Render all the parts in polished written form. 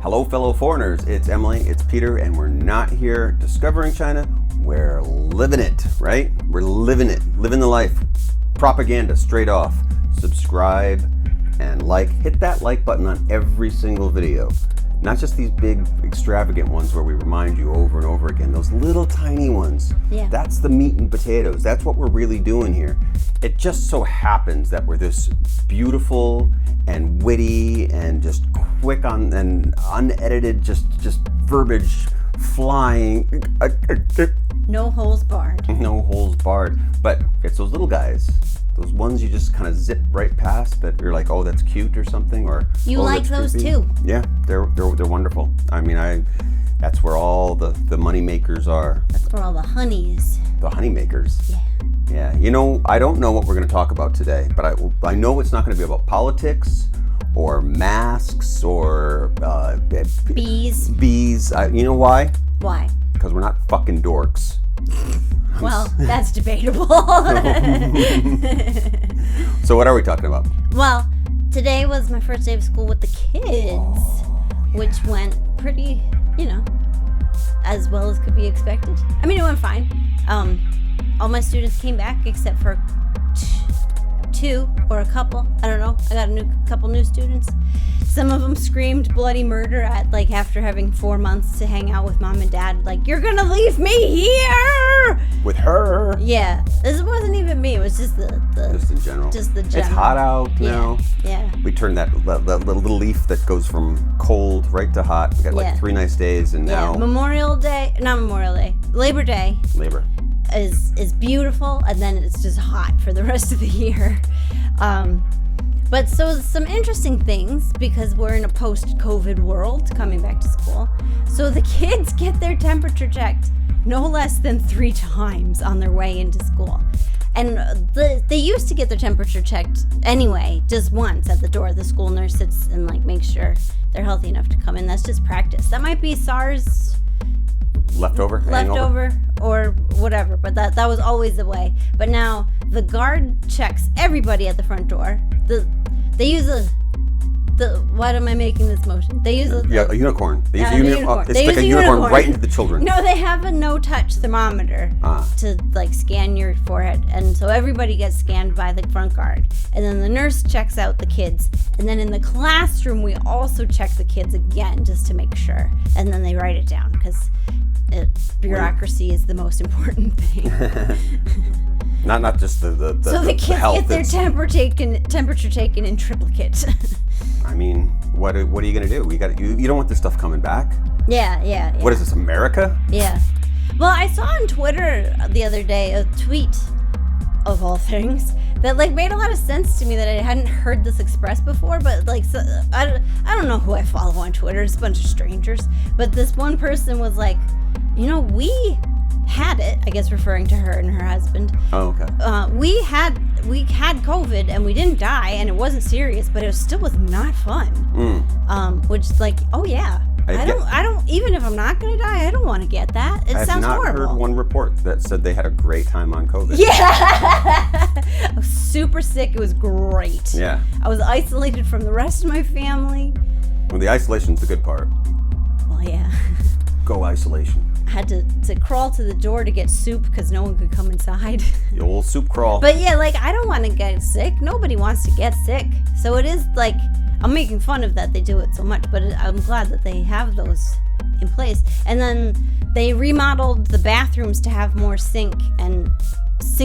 Hello, fellow foreigners. It's Emily, it's Peter, and we're not here discovering China. We're living it, right? We're living it, living the life. Propaganda straight off. Subscribe and like. Hit that like button on every single video. Not just these big, extravagant ones where we remind you over and over again. Those little tiny ones. Yeah. That's the meat and potatoes. That's what we're really doing here. It just so happens that we're this beautiful and witty and just quick on and unedited, just verbiage flying. No holes barred. No holes barred. But it's those little guys. Those ones you just kind of zip right past that you're like, oh, that's cute or something, or you like those creepy. Too. Yeah, they're wonderful. I mean, that's where all the money makers are. That's where all the honey is. The honey makers. Yeah. Yeah. You know, I don't know what we're going to talk about today, but I know it's not going to be about politics or masks or bees. Bees. You know why? Why? Because we're not fucking dorks. Well, that's debatable. So what are we talking about? Well, today was my first day of school with the kids, which went pretty, as well as could be expected. I mean, it went fine. All my students came back except for two or a couple. I don't know. I got a couple new students. Some of them screamed bloody murder after having 4 months to hang out with mom and dad. Like, you're gonna leave me here with her. Yeah, this wasn't even me. It was just just in general. Just the general. It's hot out now. Yeah. We turned that little leaf that goes from cold right to hot. We got 3 nice days, and now Labor Day. Labor is beautiful, and then it's just hot for the rest of the year. But so some interesting things, because we're in a post-COVID world coming back to school. So the kids get their temperature checked no less than 3 times on their way into school. And they used to get their temperature checked anyway, just once at the door. The school nurse sits and makes sure they're healthy enough to come in. That's just practice. That might be SARS leftover or whatever, but that was always the way. But now the guard checks everybody at the front door. They use why am I making this motion? They use a unicorn. They use a unicorn. They stick a unicorn right into the children. No, they have a no-touch thermometer to scan your forehead, and so everybody gets scanned by the front guard, and then the nurse checks out the kids, and then in the classroom we also check the kids again just to make sure, and then they write it down because bureaucracy is the most important thing. Not just the so the kids health get their temperature taken in triplicate. I mean, what are you gonna do? You don't want this stuff coming back. Yeah. What is this, America? Yeah. Well, I saw on Twitter the other day a tweet, of all things, that made a lot of sense to me that I hadn't heard this expressed before. But I don't know who I follow on Twitter. It's a bunch of strangers. But this one person was like, we had it, I guess referring to her and her husband. Oh, okay. We had COVID and we didn't die and it wasn't serious, but it still was not fun. Which oh yeah. I don't even if I'm not gonna die, I don't want to get that. It sounds horrible. I've not heard one report that said they had a great time on COVID. Yeah. I was super sick. It was great. Yeah. I was isolated from the rest of my family. Well, the isolation's the good part. Well, yeah. Go isolation. I had to crawl to the door to get soup because no one could come inside. The old soup crawl. But yeah, I don't want to get sick. Nobody wants to get sick. So it is I'm making fun of that they do it so much, but I'm glad that they have those in place. And then they remodeled the bathrooms to have more sink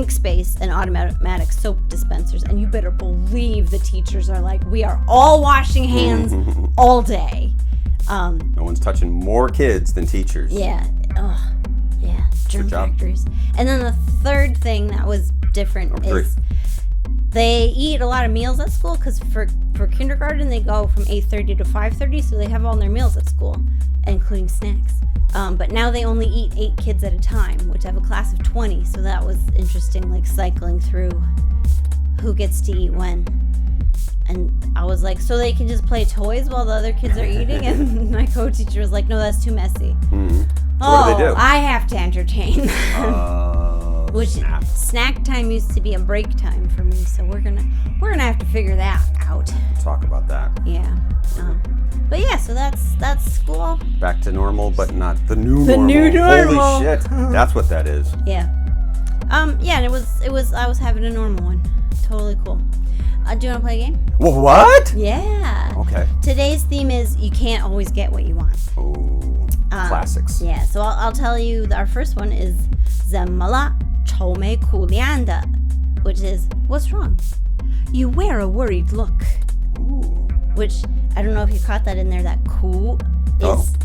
space and automatic soap dispensers. And you better believe the teachers are we are all washing hands all day. No one's touching more kids than teachers. Yeah. Oh, yeah. Germ factories. And then the third thing that was different is they eat a lot of meals at school because for kindergarten they go from 8:30 to 5:30, so they have all their meals at school, including snacks. But now they only eat 8 kids at a time, which I have a class of 20, so that was interesting, cycling through who gets to eat when. And I was like, so they can just play toys while the other kids are eating? And my co-teacher was like, no, that's too messy. Mm-hmm. So what do they do? I have to entertain them. Which snack time used to be a break time for me, so we're gonna have to figure that out. We'll talk about that. Yeah. But yeah, so that's school. Back to normal, but not the new normal. The new normal. Holy shit, that's what that is. Yeah. Yeah, and it was. I was having a normal one. Totally cool. Do you want to play a game? Well, what? Yeah. Okay. Today's theme is you can't always get what you want. Oh, classics. Yeah. So I'll tell you. Our first one is 怎么了 𝗖𝗵cie his𝗴𝗾𝗶， which is what's wrong? You wear a worried look. Ooh. Which I don't know if you caught that in there. That ku is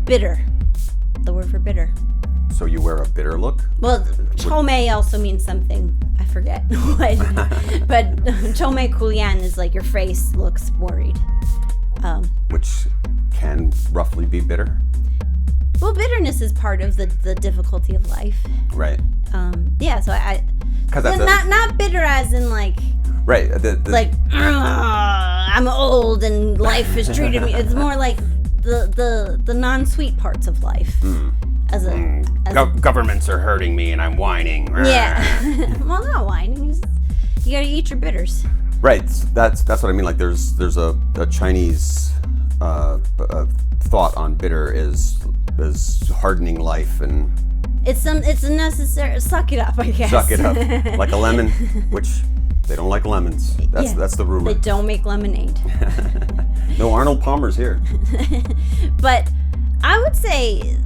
bitter. The word for bitter. So you wear a bitter look? Well, 臭美 also means something. I forget what. But 重美苦脸 is like your face looks worried. Which can roughly be bitter? Well, bitterness is part of the difficulty of life. Right. Yeah, so Because that's not bitter as in like... Right. Like, I'm old and life has treated me... It's more like the non-sweet parts of life. Governments are hurting me and I'm whining. Yeah. Well, not whining. You gotta eat your bitters. Right. That's what I mean. Like there's a Chinese thought on bitter is hardening life and it's a necessary suck it up, I guess. Suck it up. Like a lemon, which they don't like lemons. That's the rumor. They don't make lemonade. No Arnold Palmer's here. But I would say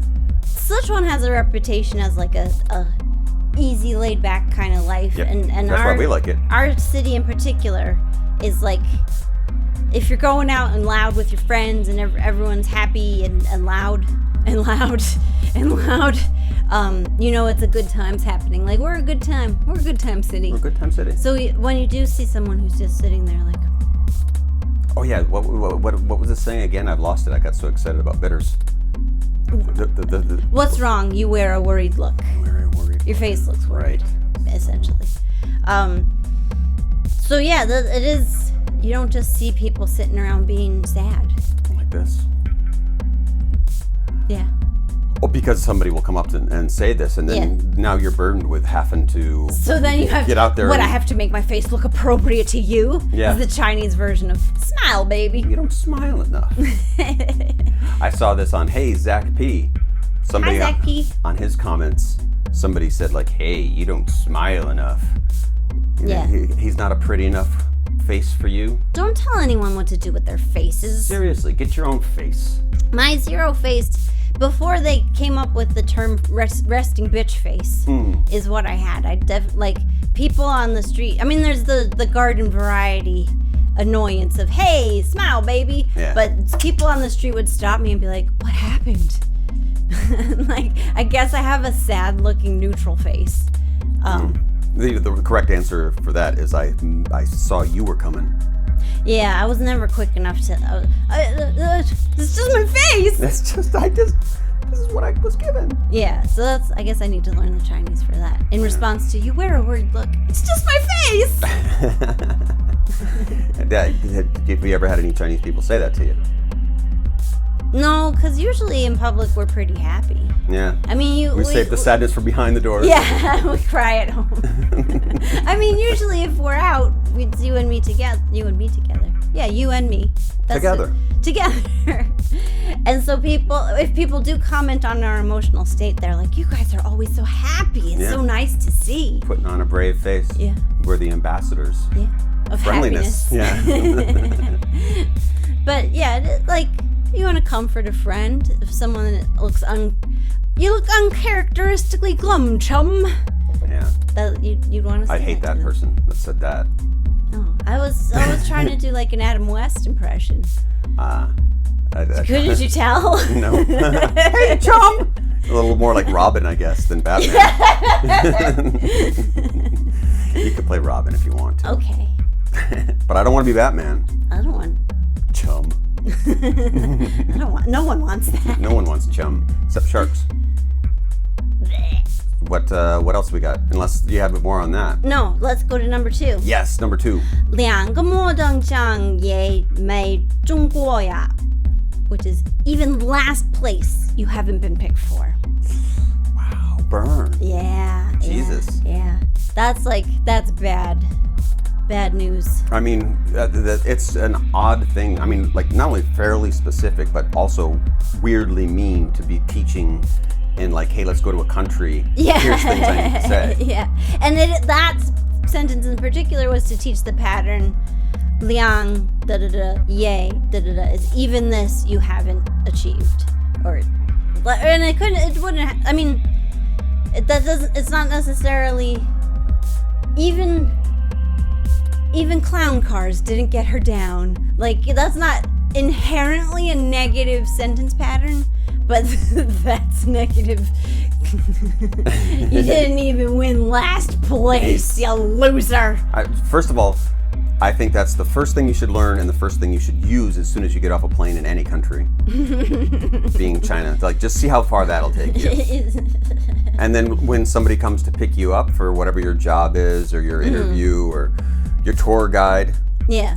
Sichuan has a reputation as like a easy, laid back kind of life, yep. and that's why we like it. Our city in particular is like if you're going out and loud with your friends and everyone's happy and loud, you know it's a good times happening. Like we're a good time city. We're a good time city. So when you do see someone who's just sitting there like, oh yeah, what was it saying again? I've lost it. I got so excited about bitters. What's wrong? You wear a worried look. Your face looks worried, right. Essentially. So yeah, it is. You don't just see people sitting around being sad. Like this. Yeah. Well, because somebody will come up and say this, and then now you're burdened with having to. So then you have get out there. I have to make my face look appropriate to you. Yeah. It's the Chinese version of smile, baby. You don't smile enough. I saw this on Hey Zach P. Somebody Hi, Zach P. On his comments, somebody said like, "Hey, you don't smile enough. Yeah. He's not a pretty enough face for you." Don't tell anyone what to do with their faces. Seriously, get your own face. My zero-faced, before they came up with the term resting bitch face, is what I had. Like people on the street. I mean, there's the garden variety annoyance of, hey, smile, baby. Yeah. But people on the street would stop me and be like, what happened? Like, I guess I have a sad-looking neutral face. The correct answer for that is I saw you were coming. Yeah, I was never quick enough to. It's just my face. This is what I was given. Yeah, so I guess I need to learn the Chinese for that. In response to, you wear a worried look. It's just my face. Have you ever had any Chinese people say that to you? No, because usually in public we're pretty happy. Yeah. I mean, we save the sadness for behind the doors. Yeah, we cry at home. I mean, usually if we're out, it's you and me together. Yeah, you and me. Together. And so if people do comment on our emotional state, they're like, you guys are always so happy. It's so nice to see. Putting on a brave face. Yeah. We're the ambassadors. Yeah. Of friendliness. Happiness. Yeah. But yeah, like, you want to comfort a friend. If someone looks you look uncharacteristically glum, chum. Yeah. That you'd want to say. I hate that person that said that. Oh, I was trying to do like an Adam West impression. Couldn't you tell? No. Hey, chum. A little more like Robin, I guess, than Batman. You could play Robin if you want to. Okay. But I don't want to be Batman. I don't want. Chum. No one wants that. No one wants chum, except sharks. What else we got? Unless you have more on that. No, let's go to number 2. Yes, number 2. 2个末等奖也没中过呀, which is even last place you haven't been picked for. Wow, burn. Yeah, Jesus. Yeah. That's bad. Bad news. I mean, it's an odd thing. I mean, like, not only fairly specific, but also weirdly mean to be teaching in, like, hey, let's go to a country. Yeah. Here's things I need to say. Yeah. And that sentence in particular was to teach the pattern, liang, yay, is even this you haven't achieved. It's not necessarily, even clown cars didn't get her down. Like, that's not inherently a negative sentence pattern, but that's negative. You didn't even win last place, you loser. First of all, I think that's the first thing you should learn and the first thing you should use as soon as you get off a plane in any country. Being China. Like, just see how far that'll take you. And then when somebody comes to pick you up for whatever your job is or your interview or your tour guide,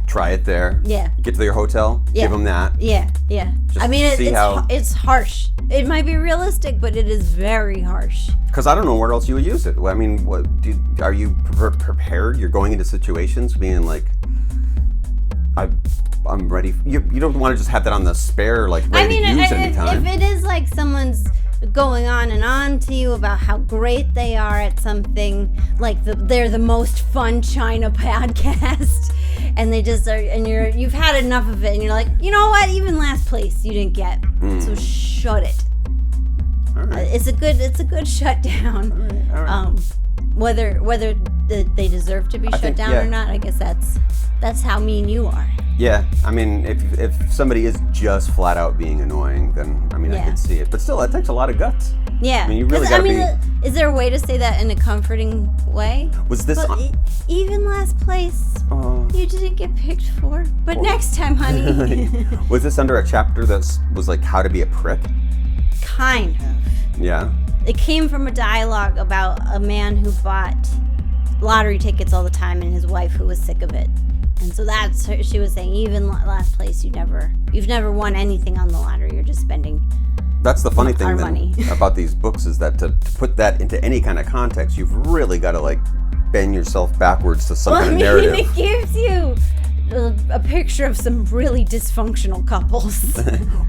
try it there. Yeah. Get to your hotel, give them that. Yeah. Just I mean, it's harsh. It might be realistic, but it is very harsh. Because I don't know where else you would use it. I mean, are you prepared? You're going into situations being like, I'm ready. You don't want to just have that on the spare, like, ready to use anytime. If it is like someone's going on and on to you about how great they are at something, like they're the most fun China podcast, and they just are, and you've had enough of it, and you're like, you know what? Even last place you didn't get, so shut it. All right. It's a good shutdown. All right. Whether they deserve to be shut down or not, I guess that's how mean you are. Yeah, I mean, if somebody is just flat out being annoying, then I mean, I could see it. But still, that takes a lot of guts. Yeah. I mean, you really gotta be. Is there a way to say that in a comforting way? Was this even last place? You didn't get picked for, but next time, honey. Was this under a chapter that was like how to be a prick? Kind of. Yeah. It came from a dialogue about a man who bought lottery tickets all the time and his wife who was sick of it. And so that's her, she was saying, even last place, you've never won anything on the lottery. You're just spending That's the funny thing money. About these books is that to put that into any kind of context, you've really got to like bend yourself backwards to some kind of narrative. It gives you a picture of some really dysfunctional couples.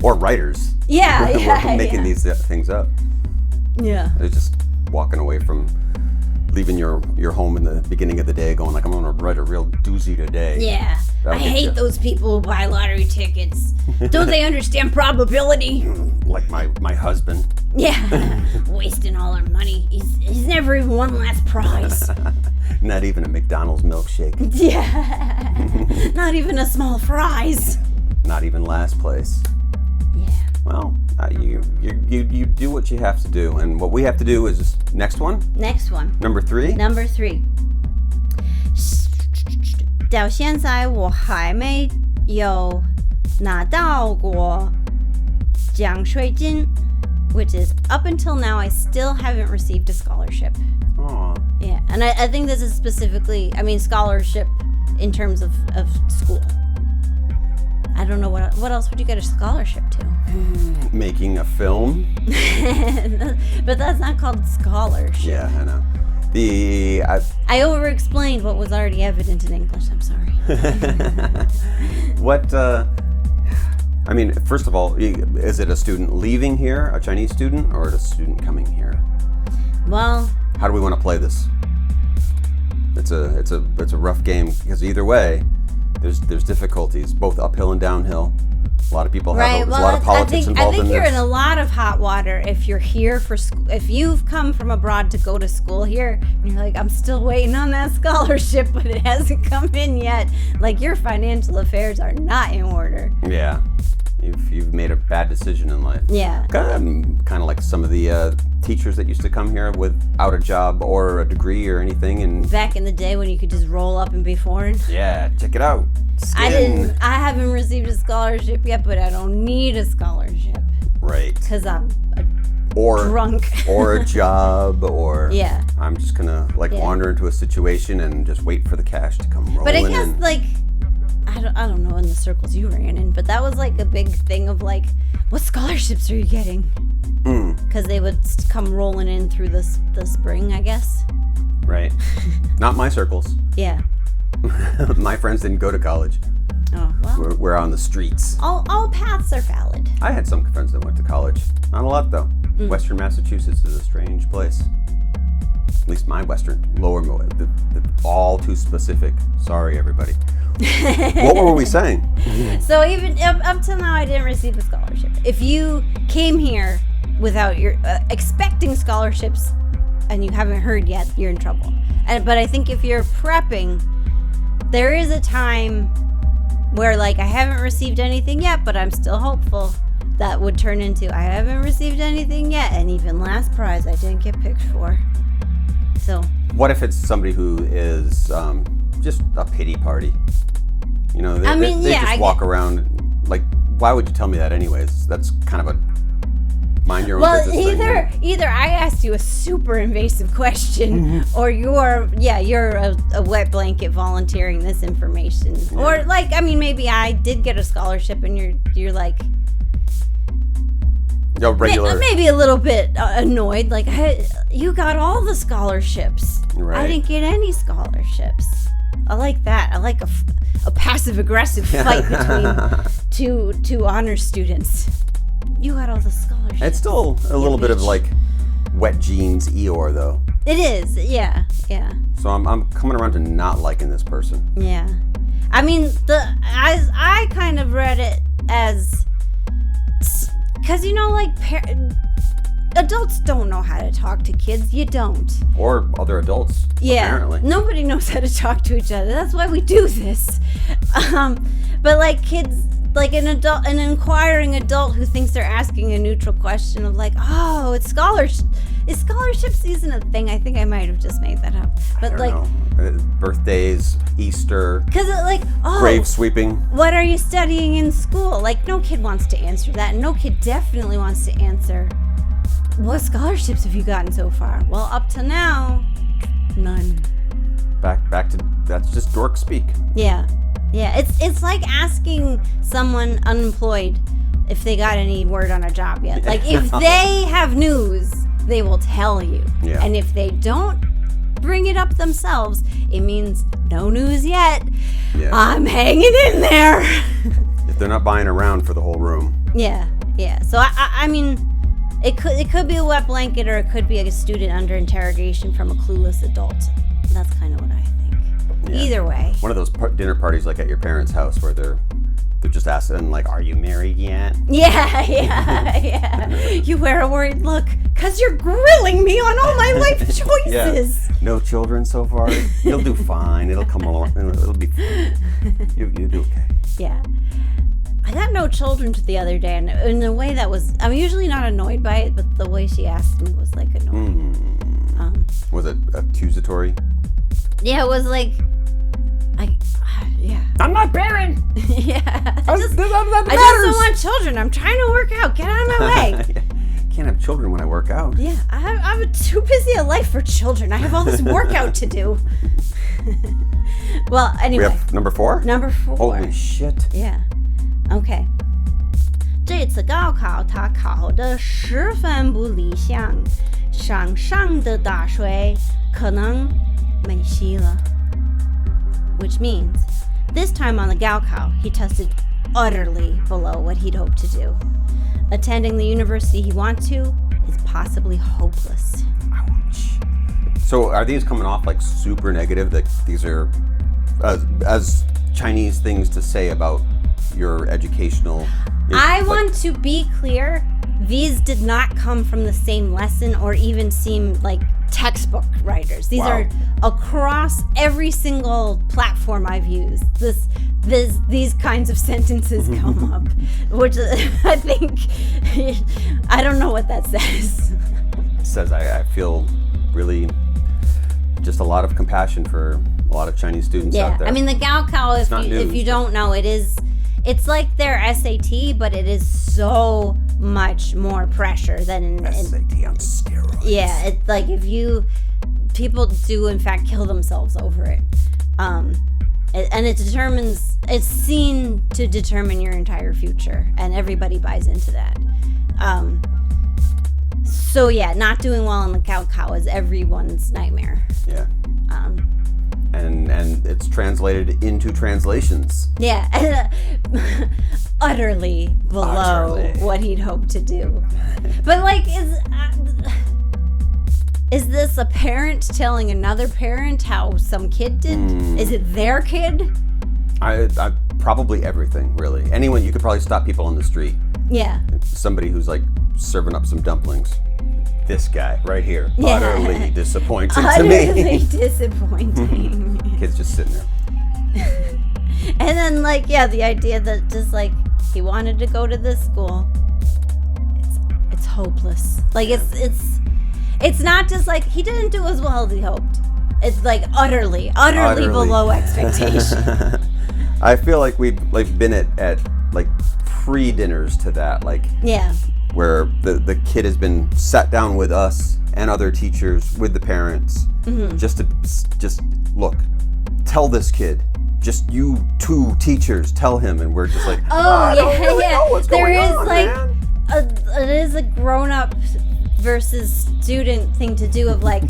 Or writers. Yeah, Who are making these things up. Yeah. They're just walking away from leaving your home in the beginning of the day going like, I'm going to write a real doozy today. Yeah. I hate those people who buy lottery tickets. Don't they understand probability? Like my husband. Yeah. Wasting all our money. He's never even won last prize. Not even a McDonald's milkshake. Yeah. Not even a small fries. Not even last place. Yeah. Well, you do what you have to do, and what we have to do is next one. Next one. Number 3. Number 3. 到现在我还没有拿到过奖学金, which is up until now I still haven't received a scholarship. Aww. Yeah, and I think this is specifically, scholarship in terms of school. I don't know what else would you get a scholarship to? Making a film. But that's not called scholarship. Yeah, I know. I over-explained what was already evident in English. I'm sorry. First of all, is it a student leaving here, a Chinese student, or a student coming here? Well, how do we want to play this? It's a rough game because either way, there's difficulties, both uphill and downhill. A lot of people have there's a lot of politics involved in this. I think you're in a lot of hot water if you're here for school. If you've come from abroad to go to school here, and you're like, I'm still waiting on that scholarship, but it hasn't come in yet. Like, your financial affairs are not in order. Yeah. You've made a bad decision in life. Yeah. Kind of like some of the teachers that used to come here without a job or a degree or anything. And back in the day when you could just roll up and be foreign. Yeah, check it out. Skin. I haven't received a scholarship yet, but I don't need a scholarship. Right. Because I'm drunk. Or a job, or yeah. I'm just gonna wander into a situation and just wait for the cash to come rolling in. But I guess I don't know in the circles you ran in, but that was like a big thing of like, what scholarships are you getting? because they would come rolling in through the spring, I guess. Right. Not my circles. Yeah. My friends didn't go to college. Oh, well. We're on the streets. All paths are valid. I had some friends that went to college. Not a lot, though. Western Massachusetts is a strange place. At least my all too specific. Sorry, everybody. What were we saying? So even up till now, I didn't receive a scholarship. If you came here without your expecting scholarships and you haven't heard yet, you're in trouble. But I think if you're prepping, there is a time where, like, I haven't received anything yet, but I'm still hopeful. That would turn into, I haven't received anything yet, and even last prize I didn't get picked for. So what if it's somebody who is just a pity party? You know, they just walk around. Like, why would you tell me that anyways? That's kind of a mind your own business thing. Well, either I asked you a super invasive question, or you're a wet blanket volunteering this information. Yeah. Or, like, I mean, maybe I did get a scholarship and you're like, maybe a little bit annoyed, like, hey, you got all the scholarships. Right. I didn't get any scholarships. I like that. I like a passive-aggressive fight between two honor students. You got all the scholarships. It's still a little bit of, like, wet jeans Eeyore, though. It is, yeah. So I'm coming around to not liking this person. Yeah. I mean, I kind of read it as... Because, you know, like, adults don't know how to talk to kids. You don't. Or other adults, apparently. Nobody knows how to talk to each other. That's why we do this. But, like, kids, like, an inquiring adult who thinks they're asking a neutral question of, like, oh, it's scholarship. Is scholarship season a thing? I think I might have just made that up. But, I don't know. Birthdays, Easter. Because, like, grave sweeping. What are you studying in school? Like, no kid wants to answer that. And no kid definitely wants to answer, what scholarships have you gotten so far? Well, up to now, none. Back to, that's just dork speak. Yeah. It's like asking someone unemployed if they got any word on a job yet. Like, if they have news, they will tell you. Yeah. And if they don't bring it up themselves, it means no news yet. Yeah. I'm hanging in there. If they're not buying around for the whole room. Yeah. So I mean, it could be a wet blanket, or it could be a student under interrogation from a clueless adult. That's kind of what I think. Yeah. Either way. One of those dinner parties, like at your parents' house, where they're just asking, like, are you married yet? Yeah. You wear a worried look, because you're grilling me on all my life choices. Yeah. No children so far? You'll do fine. It'll come along. It'll be fine. You'll do okay. Yeah. I got no children the other day, and in a way that was, I'm usually not annoyed by it, but the way she asked me was, like, annoying. Was it accusatory? Yeah, it was like, I'm not barren. Yeah. I just don't want children. I'm trying to work out. Get out of my way. Can't have children when I work out. Yeah, I'm too busy a life for children. I have all this workout to do. Well, anyway. We have number 4? Number 4. Holy shit. Yeah. Okay. 这次高考他考得十分不理想，上的大学可能没戏了。Which means, this time on the Gaokao, he tested utterly below what he'd hoped to do. Attending the university he wants to is possibly hopeless. Ouch. So are these coming off like super negative, that these are as Chinese things to say about your educational... I want to be clear, these did not come from the same lesson or even seem like textbook writers. These are across every single platform I've used. These kinds of sentences come up, which I think, I don't know what that says. It says I feel really just a lot of compassion for a lot of Chinese students out there. I mean, the Gaokao, if you don't know, it's like their SAT, but it is so much more pressure than SAT on steroids. Yeah, it's like people do in fact kill themselves over it. And it's seen to determine your entire future, and everybody buys into that. So yeah, not doing well in the Gaokao is everyone's nightmare. Yeah. And it's translated into translations. Yeah. Utterly below what he'd hoped to do. But like, is this a parent telling another parent how some kid did? Is it their kid? I probably everything, really. Anyone, you could probably stop people on the street. Yeah. Somebody who's like serving up some dumplings. This guy right here, utterly disappointing to me. Utterly disappointing. Kid's just sitting there. And then like, yeah, the idea that just like he wanted to go to this school. It's hopeless. Like it's not just like he didn't do as well as he hoped. It's like utterly below expectation. I feel like we've like been at like pre-dinners to that, like where the kid has been sat down with us and other teachers, with the parents, just look, tell this kid, just you two teachers tell him, and we're just like, I don't really know what's going on, man. It is a grown-up versus student thing to do of like,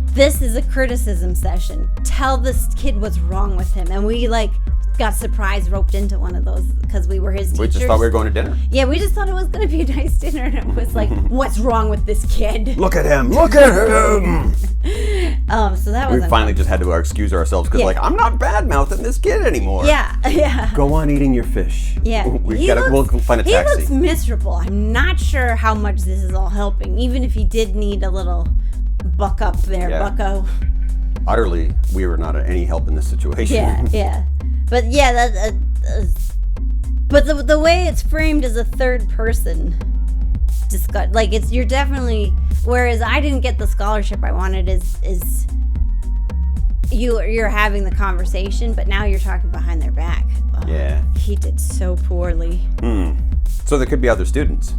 this is a criticism session. Tell this kid what's wrong with him. And we like got surprise roped into one of those because we were his teachers. We just thought we were going to dinner. Yeah, we just thought it was going to be a nice dinner, and it was like, what's wrong with this kid? Look at him! Look at him! So that was. We finally just had to excuse ourselves because like, I'm not bad mouthing this kid anymore. Yeah. Go on eating your fish. Yeah. We'll find a taxi. He looks miserable. I'm not sure how much this is all helping, even if he did need a little buck up there, bucko. Utterly, we were not any help in this situation. Yeah. But yeah, but the way it's framed as a third person, like you're definitely. Whereas I didn't get the scholarship I wanted. Is you're having the conversation, but now you're talking behind their back. Oh, yeah. He did so poorly. So there could be other students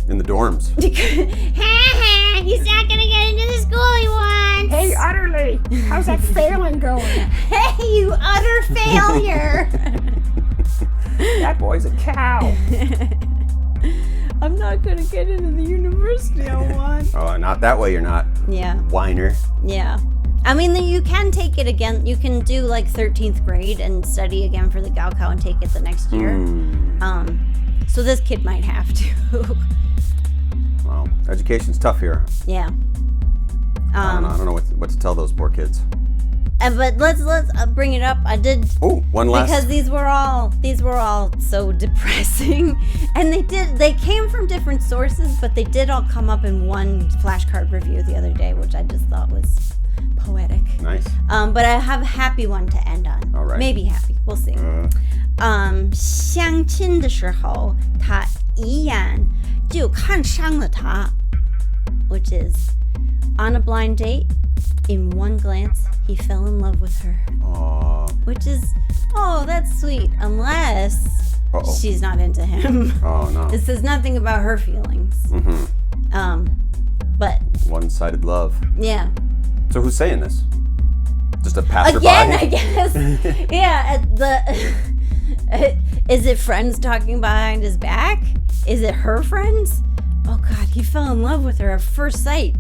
in the dorms. He's not gonna get into the school he wants. Hey, Utterly, how's that failing going? Hey, you utter failure. That boy's a cow. I'm not gonna get into the university I want. Oh, not that way. You're not. Yeah. Whiner. Yeah. I mean, you can take it again. You can do like 13th grade and study again for the Gaokao and take it the next year. So this kid might have to. Well, education's tough here. Yeah. I don't know what to tell those poor kids. But let's bring it up. I did. Oh, one last. Because these were all so depressing, and they came from different sources, but they did all come up in one flashcard review the other day, which I just thought was poetic. Nice. But I have a happy one to end on. All right. Maybe happy. We'll see. 相亲的时候，他一眼就看上了她 which is on a blind date, in one glance, he fell in love with her. Aww. Which is, that's sweet, unless she's not into him. Oh, no. This says nothing about her feelings. But one-sided love. Yeah. So who's saying this? Just a passerby? Again, I guess. Yeah, is it friends talking behind his back? Is it her friends? Oh God, he fell in love with her at first sight.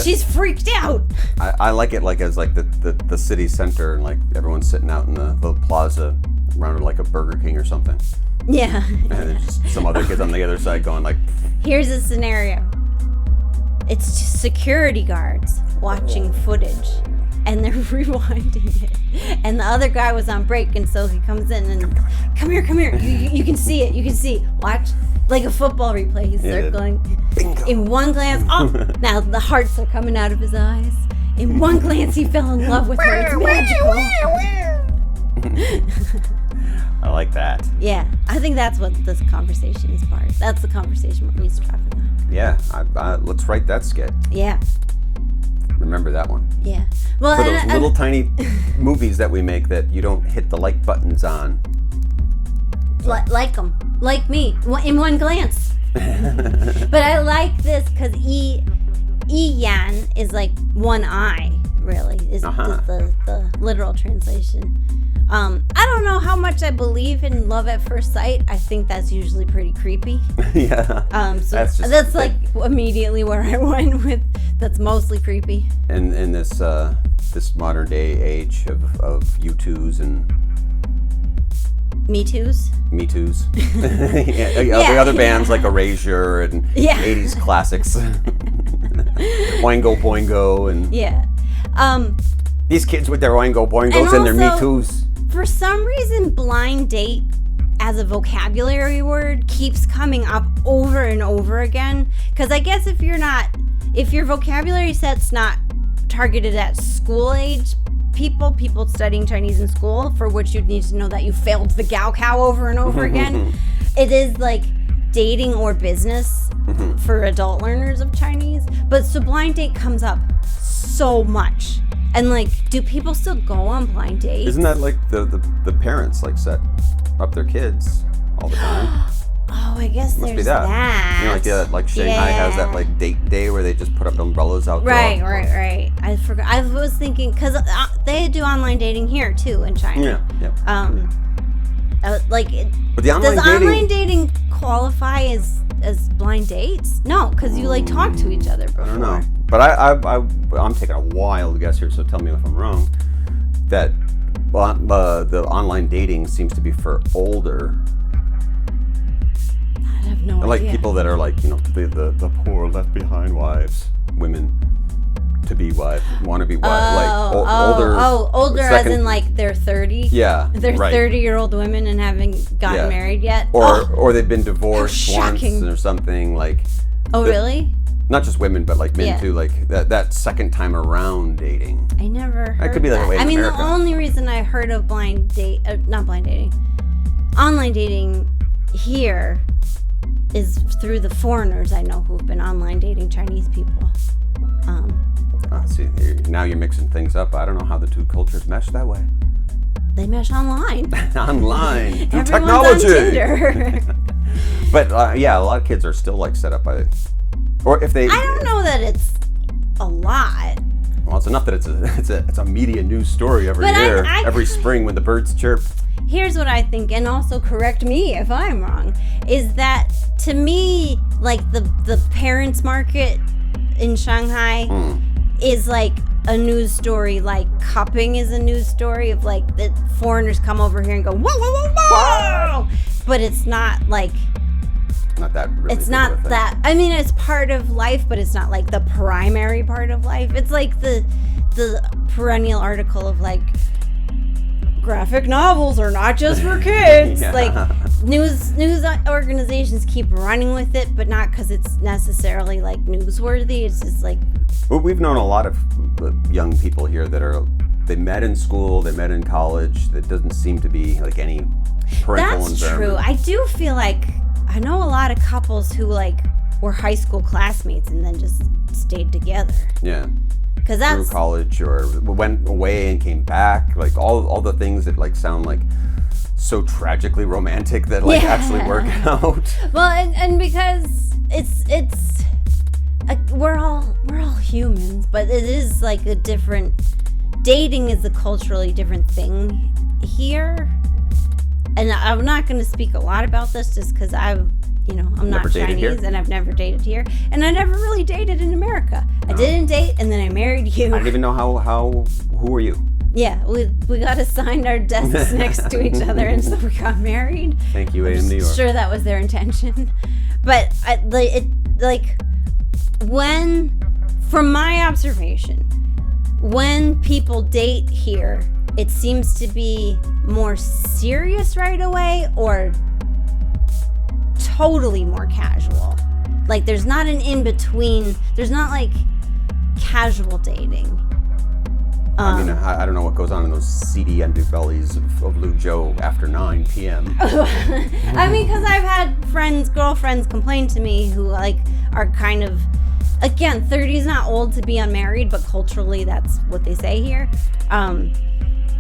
She's freaked out. I like it like as like the city center, and like everyone's sitting out in the plaza around like a Burger King or something. Yeah. And there's just some other kids on the other side going like. Here's a scenario. It's just security guards watching footage, and they're rewinding it. And the other guy was on break, and so he comes in and come here. You can see it. You can see. Watch. Like a football replay. He's circling. Bingo. In one glance, now the hearts are coming out of his eyes. In one glance, he fell in love with her. It's magical. I like that. Yeah, I think that's what this conversation is about. That's the conversation we're eavesdropping on. Yeah, let's write that skit. Yeah. Remember that one. Yeah. Well, for those little tiny movies that we make that you don't hit the like buttons on. Like them. Like me. In one glance. But I like this because Yan is like one eye really, is the literal translation. I don't know how much I believe in love at first sight. I think that's usually pretty creepy. Yeah. So that's like immediately where I went with. That's mostly creepy. And in this modern day age of U2s and Me Too's. The other bands like Erasure and 80s classics. Oingo Boingo and these kids with their Oingo Boingos and their Me Too's. For some reason, blind date as a vocabulary word keeps coming up over and over again. Because I guess if your vocabulary set's not targeted at school age people studying Chinese in school, for which you'd need to know that you failed the Gaokao over and over again, it is like dating or business for adult learners of Chinese. But so blind date comes up so much. And like, do people still go on blind dates? Isn't that like the parents like set up their kids all the time? Oh, I guess Must there's be that. You know, like Shanghai has that like date day where they just put up umbrellas out. Right. I forgot. I was thinking because they do online dating here too in China. Yeah. But the online dating qualify as blind dates? No, because you like talk to each other before. I don't know. But I'm taking a wild guess here, so tell me if I'm wrong. That the online dating seems to be for older. I have no like idea. People that are like, you know, the poor left behind wives, women to be wife, want to be wife, older as in like they're 30. Yeah, they're right. 30-year-old women and haven't gotten married yet. Or they've been divorced once or something like. Oh, really? Not just women, but like men too. Like that second time around dating. I never heard that. Could be that way in America. The only reason I heard of online dating here is through the foreigners I know who've been online dating Chinese people. See, now you're mixing things up. I don't know how the two cultures mesh that way. They mesh online. Online. Through Everyone's technology. on Tinder. But a lot of kids are still like set up by, or if they. I don't know that it's a lot. Well, it's enough that it's a media news story every year, every spring when the birds chirp. Here's what I think, and also correct me if I'm wrong, is that to me, like the parents market in Shanghai is like a news story, like cupping is a news story of like the foreigners come over here and go, whoa, whoa, whoa, whoa! But it's not like. Not that really. It's not that. I mean, it's part of life, but it's not like the primary part of life. It's like the perennial article of like graphic novels are not just for kids. Like news organizations keep running with it, but not because it's necessarily like newsworthy. It's just like. Well, we've known a lot of young people here that they met in school, they met in college. That doesn't seem to be like any parental environment. That's true. I do feel like I know a lot of couples who like were high school classmates and then just stayed together. Yeah. Because that's through college or went away and came back. Like all the things that like sound like so tragically romantic that like actually work out. Well, and because it's we're all humans, but it is like a different. Dating is a culturally different thing here. And I'm not going to speak a lot about this just because I'm not Chinese and I've never dated here. And I never really dated in America. I didn't date and then I married you. I didn't even know who were you? Yeah, we got assigned our desks next to each other and so we got married. Thank you, A.M. New York. Sure, that was their intention. But from my observation, when people date here, it seems to be more serious right away or totally more casual. Like there's not an in-between. There's not like casual dating. I mean, I don't know what goes on in those seedy underbellies of Luzhou after 9 p.m. I mean, because I've had girlfriends complain to me who like are kind of, again, 30 is not old to be unmarried, but culturally that's what they say here.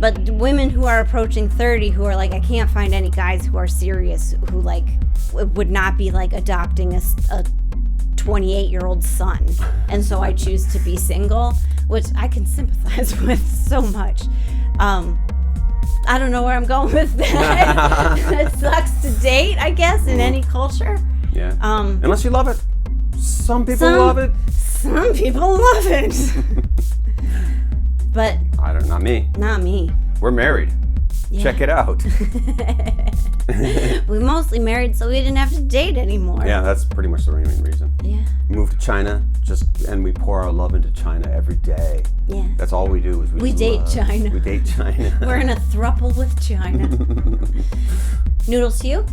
But women who are approaching 30 who are like, I can't find any guys who are serious, who like would not be like adopting a 28-year-old son. And so I choose to be single. which I can sympathize with so much. I don't know where I'm going with that. It sucks to date, I guess, in any culture. Yeah. Unless you love it. Some people love it. Some people love it. But not me. Not me. We're married. Yeah. Check it out. We mostly married so we didn't have to date anymore. Yeah, that's pretty much the main reason. Yeah. Moved to China, and we pour our love into China every day. Yeah. That's all we do is we date China. We date China. We're in a throuple with China. Noodles to you?